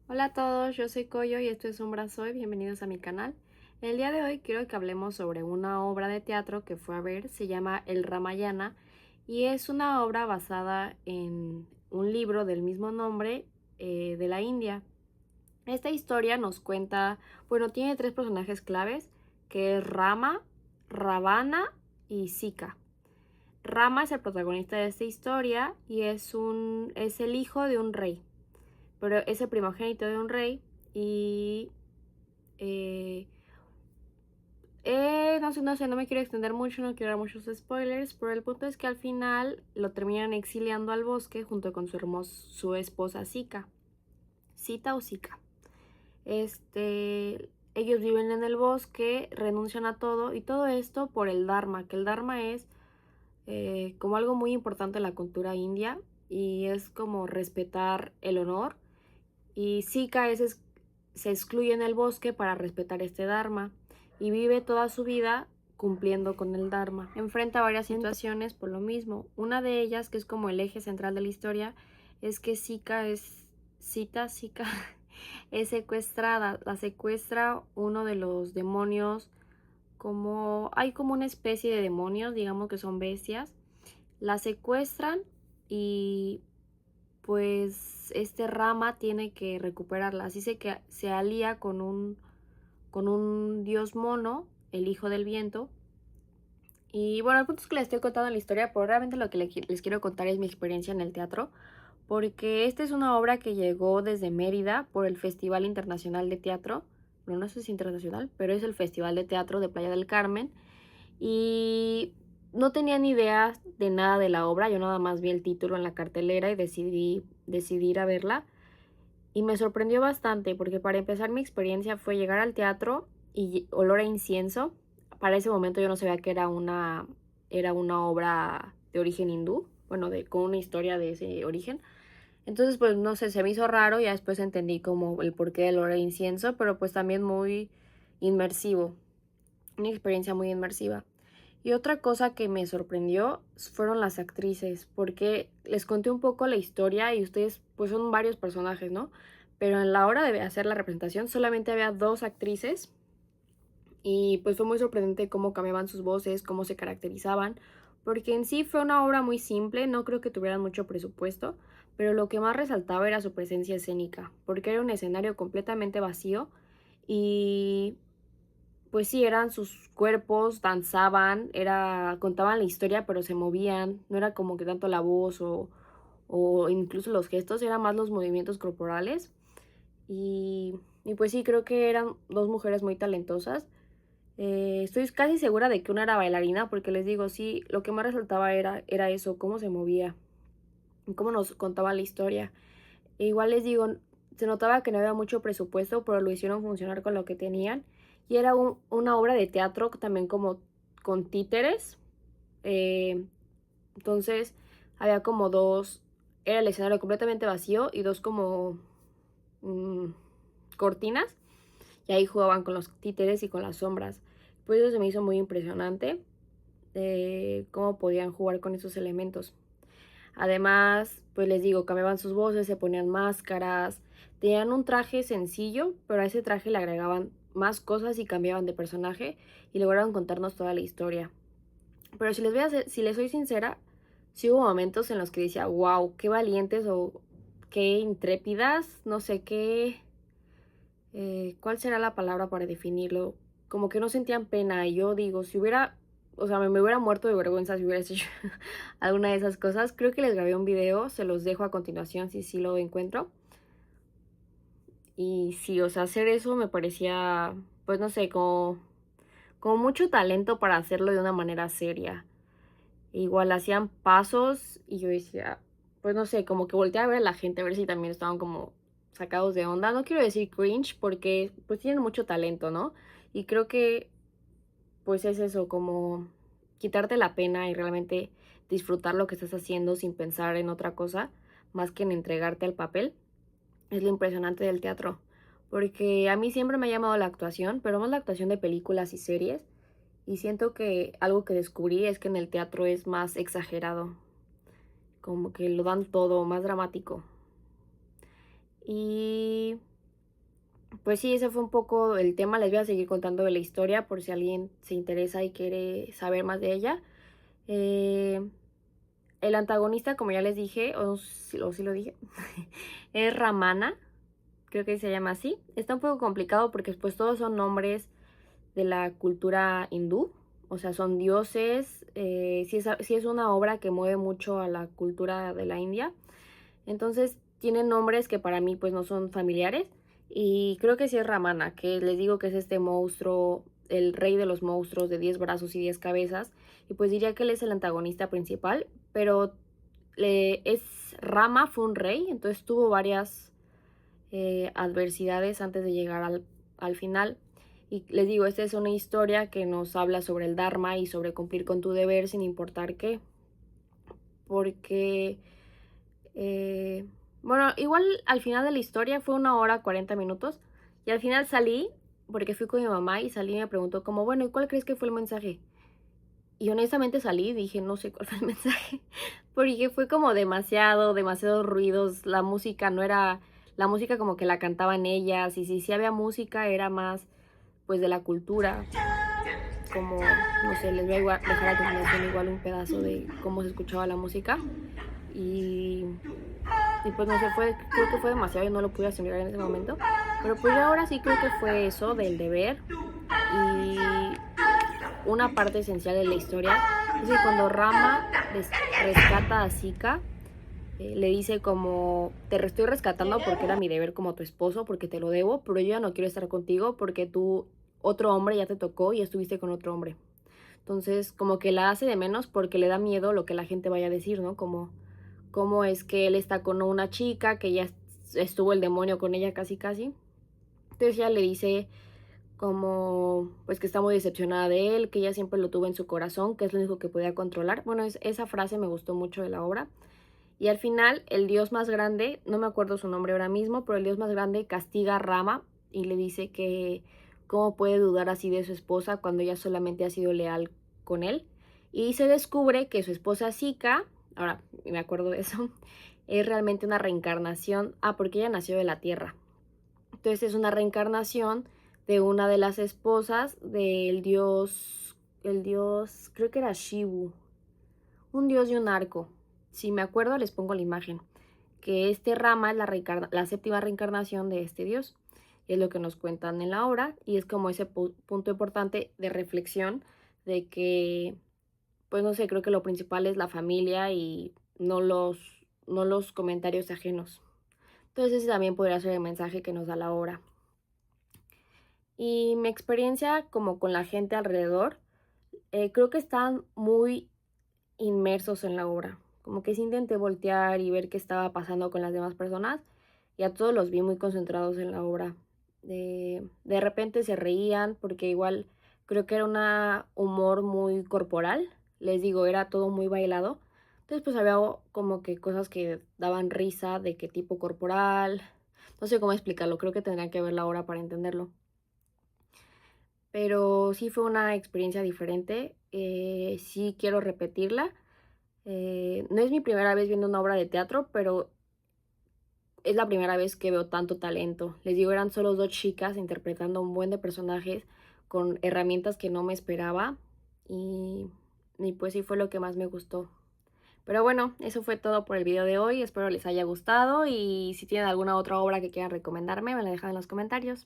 Hola a todos, yo soy Coyo y esto es Soy, bienvenidos a mi canal. El día de hoy quiero que hablemos sobre una obra de teatro que fue a ver, se llama El Ramayana y es una obra basada en un libro del mismo nombre de la India. Esta historia nos cuenta, bueno, tiene tres personajes claves, que es Rama, Ravana y Sita. Rama es el protagonista de esta historia y es el hijo de un rey, pero es el primogénito de un rey y eh, no sé, no me quiero extender mucho, no quiero dar muchos spoilers, pero el punto es que al final lo terminan exiliando al bosque junto con su esposa Sita. Sita o Sika. Ellos viven en el bosque, renuncian a todo y todo esto por el Dharma, que el Dharma es como algo muy importante en la cultura india y es como respetar el honor. Y se excluye en el bosque para respetar este Dharma y vive toda su vida cumpliendo con el Dharma. Enfrenta varias situaciones por lo mismo. Una de ellas, que es como el eje central de la historia, es que Sika es secuestrada. La secuestra uno de los demonios, hay como una especie de demonios, digamos que son bestias. La secuestran y pues este Rama tiene que recuperarla. Así que se alía con un dios mono, el hijo del viento. Y bueno, el punto es que les estoy contando la historia, pero realmente lo que les quiero contar es mi experiencia en el teatro, porque esta es una obra que llegó desde Mérida por el Festival Internacional de Teatro. Bueno, no sé si es internacional, pero es el Festival de Teatro de Playa del Carmen. Y no tenía ni idea de nada de la obra, yo nada más vi el título en la cartelera y decidí ir a verla. Y me sorprendió bastante porque para empezar mi experiencia fue llegar al teatro y olor a incienso. Para ese momento yo no sabía que era una obra de origen hindú, bueno, con una historia de ese origen. Entonces, pues no sé, se me hizo raro, ya después entendí como el porqué del olor a incienso, pero pues también muy inmersivo, una experiencia muy inmersiva. Y otra cosa que me sorprendió fueron las actrices, porque les conté un poco la historia y ustedes, pues son varios personajes, ¿no? Pero en la hora de hacer la representación solamente había dos actrices y pues fue muy sorprendente cómo cambiaban sus voces, cómo se caracterizaban, porque en sí fue una obra muy simple, no creo que tuvieran mucho presupuesto, pero lo que más resaltaba era su presencia escénica, porque era un escenario completamente vacío y pues sí, eran sus cuerpos, danzaban, contaban la historia, pero se movían, no era como que tanto la voz o incluso los gestos, eran más los movimientos corporales. Y pues sí, creo que eran dos mujeres muy talentosas. Estoy casi segura de que una era bailarina, porque les digo, sí, lo que más resaltaba era eso, cómo se movía, cómo nos contaba la historia. E igual les digo, se notaba que no había mucho presupuesto, pero lo hicieron funcionar con lo que tenían. Y era una obra de teatro también como con títeres. Eh, entonces había como era el escenario completamente vacío y dos como mm, cortinas. Y ahí jugaban con los títeres y con las sombras. Pues eso se me hizo muy impresionante, cómo podían jugar con esos elementos. Además, pues les digo, cambiaban sus voces, se ponían máscaras, tenían un traje sencillo, pero a ese traje le agregaban más cosas y cambiaban de personaje y lograron contarnos toda la historia. Pero si les soy sincera, sí hubo momentos en los que decía, wow, qué valientes o qué intrépidas, no sé cuál será la palabra para definirlo. Como que no sentían pena y yo digo, o sea, me hubiera muerto de vergüenza si hubiera hecho alguna de esas cosas. Creo que les grabé un video, se los dejo a continuación si sí lo encuentro. Y sí, o sea, hacer eso me parecía, pues no sé, como mucho talento para hacerlo de una manera seria. Igual hacían pasos y yo decía, pues no sé, como que volteé a ver a la gente a ver si también estaban como sacados de onda. No quiero decir cringe porque pues tienen mucho talento, ¿no? Y creo que pues es eso, como quitarte la pena y realmente disfrutar lo que estás haciendo sin pensar en otra cosa, más que en entregarte al papel. Es lo impresionante del teatro, porque a mí siempre me ha llamado la actuación, pero más la actuación de películas y series, y siento que algo que descubrí es que en el teatro es más exagerado, como que lo dan todo más dramático. Y pues sí, ese fue un poco el tema. Les voy a seguir contando de la historia por si alguien se interesa y quiere saber más de ella. Eh, el antagonista, como ya les dije, o sí lo dije, es Ramana, creo que se llama así. Está un poco complicado porque pues todos son nombres de la cultura hindú, o sea, son dioses. Sí es una obra que mueve mucho a la cultura de la India. Entonces tienen nombres que para mí pues no son familiares. Y creo que sí es Ramana, que les digo que es este monstruo, el rey de los monstruos de 10 brazos y 10 cabezas. Y pues diría que él es el antagonista principal, pero Rama fue un rey, entonces tuvo varias adversidades antes de llegar al final. Y les digo, esta es una historia que nos habla sobre el Dharma y sobre cumplir con tu deber sin importar qué. Porque bueno, igual al final de la historia fue 1 hora 40 minutos y al final salí, porque fui con mi mamá y salí y me preguntó como, bueno, ¿y cuál crees que fue el mensaje? Y honestamente salí y dije, no sé cuál fue el mensaje, porque fue como demasiados ruidos, la música no era, la música como que la cantaban ellas, y si sí había música era más pues de la cultura, como, no sé, les voy a dejar a continuación igual un pedazo de cómo se escuchaba la música. Y pues no sé, creo que fue demasiado y no lo pude asimilar en ese momento. Pero pues ya ahora sí creo que fue eso del deber. Y una parte esencial de la historia es que cuando Rama rescata a Sika, le dice como, estoy rescatando porque era mi deber como tu esposo, porque te lo debo, pero yo ya no quiero estar contigo porque otro hombre ya te tocó y estuviste con otro hombre. Entonces como que la hace de menos porque le da miedo lo que la gente vaya a decir, ¿no? Como cómo es que él está con una chica que ya estuvo el demonio con ella casi casi. Entonces ella le dice como pues que está muy decepcionada de él, que ella siempre lo tuvo en su corazón, que es lo único que podía controlar. Bueno, esa frase me gustó mucho de la obra. Y al final el dios más grande, no me acuerdo su nombre ahora mismo, pero el dios más grande castiga a Rama y le dice que cómo puede dudar así de su esposa cuando ella solamente ha sido leal con él. Y se descubre que su esposa Sika, ahora me acuerdo de eso, es realmente una reencarnación, porque ella nació de la tierra. Entonces es una reencarnación de una de las esposas del dios, el dios, creo que era Shivu, un dios de un arco. Si me acuerdo, les pongo la imagen. Que este Rama es la séptima reencarnación de este dios. Es lo que nos cuentan en la obra y es como ese punto importante de reflexión de que, pues no sé, creo que lo principal es la familia y no los comentarios ajenos. Entonces ese también podría ser el mensaje que nos da la obra. Y mi experiencia como con la gente alrededor, creo que están muy inmersos en la obra. Como que sí intenté voltear y ver qué estaba pasando con las demás personas y a todos los vi muy concentrados en la obra. De repente se reían porque igual creo que era un humor muy corporal. Les digo, era todo muy bailado. Entonces pues había como que cosas que daban risa de qué tipo corporal. No sé cómo explicarlo, creo que tendría que ver la obra para entenderlo. Pero sí fue una experiencia diferente. Sí quiero repetirla. No es mi primera vez viendo una obra de teatro, pero es la primera vez que veo tanto talento. Les digo, eran solo dos chicas interpretando un buen de personajes con herramientas que no me esperaba y, y pues sí fue lo que más me gustó. Pero bueno, eso fue todo por el video de hoy. Espero les haya gustado y si tienen alguna otra obra que quieran recomendarme, me la dejan en los comentarios.